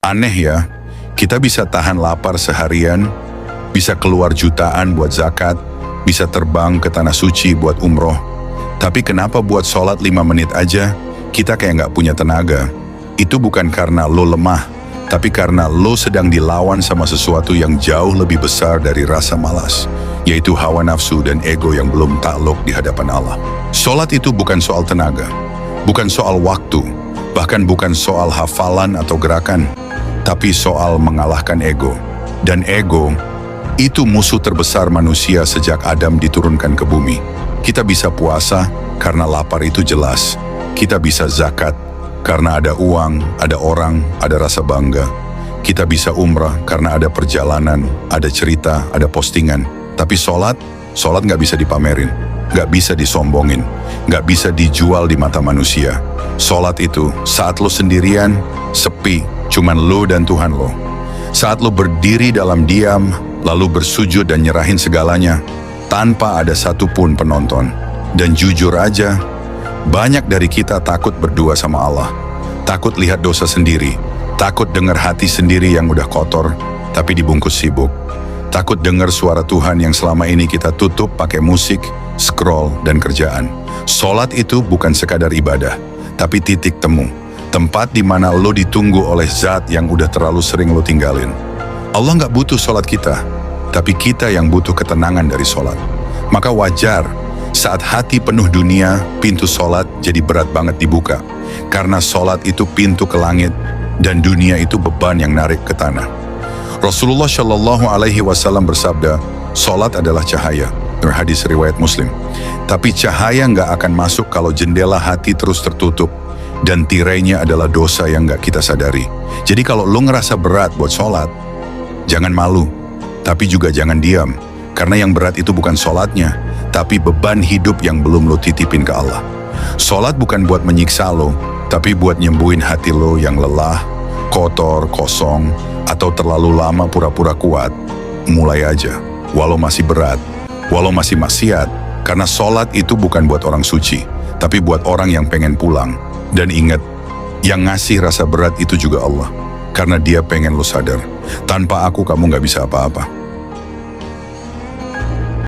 Aneh ya, kita bisa tahan lapar seharian, bisa keluar jutaan buat zakat, bisa terbang ke tanah suci buat umroh. Tapi kenapa buat sholat 5 menit aja, kita kayak nggak punya tenaga? Itu bukan karena lo lemah, tapi karena lo sedang dilawan sama sesuatu yang jauh lebih besar dari rasa malas, yaitu hawa nafsu dan ego yang belum takluk di hadapan Allah. Sholat itu bukan soal tenaga, bukan soal waktu, bahkan bukan soal hafalan atau gerakan, tapi soal mengalahkan ego. Dan ego itu musuh terbesar manusia sejak Adam diturunkan ke bumi. Kita bisa puasa karena lapar itu jelas. Kita bisa zakat karena ada uang, ada orang, ada rasa bangga. Kita bisa umrah karena ada perjalanan, ada cerita, ada postingan. Tapi sholat nggak bisa dipamerin, nggak bisa disombongin, nggak bisa dijual di mata manusia. Sholat itu saat lo sendirian, sepi, cuman lo dan Tuhan lo. Saat lo berdiri dalam diam, lalu bersujud dan nyerahin segalanya, tanpa ada satupun penonton. Dan jujur aja, banyak dari kita takut berdua sama Allah. Takut lihat dosa sendiri, takut dengar hati sendiri yang udah kotor, tapi dibungkus sibuk. Takut dengar suara Tuhan yang selama ini kita tutup pakai musik, scroll, dan kerjaan. Sholat itu bukan sekadar ibadah, tapi titik temu. Tempat di mana lo ditunggu oleh zat yang udah terlalu sering lo tinggalin. Allah nggak butuh sholat kita, tapi kita yang butuh ketenangan dari sholat. Maka wajar, saat hati penuh dunia, pintu sholat jadi berat banget dibuka. Karena sholat itu pintu ke langit, dan dunia itu beban yang narik ke tanah. Rasulullah Shallallahu Alaihi Wasallam bersabda, sholat adalah cahaya. Hadis riwayat Muslim. Tapi cahaya nggak akan masuk kalau jendela hati terus tertutup, dan tirainya adalah dosa yang nggak kita sadari. Jadi kalau lo ngerasa berat buat sholat, jangan malu, tapi juga jangan diam. Karena yang berat itu bukan sholatnya, tapi beban hidup yang belum lo titipin ke Allah. Sholat bukan buat menyiksa lo, tapi buat nyembuhin hati lo yang lelah, kotor, kosong, atau terlalu lama pura-pura kuat. Mulai aja, walau masih berat, walau masih maksiat, karena sholat itu bukan buat orang suci, tapi buat orang yang pengen pulang. Dan ingat, yang ngasih rasa berat itu juga Allah, karena Dia pengen lo sadar, tanpa aku kamu nggak bisa apa-apa.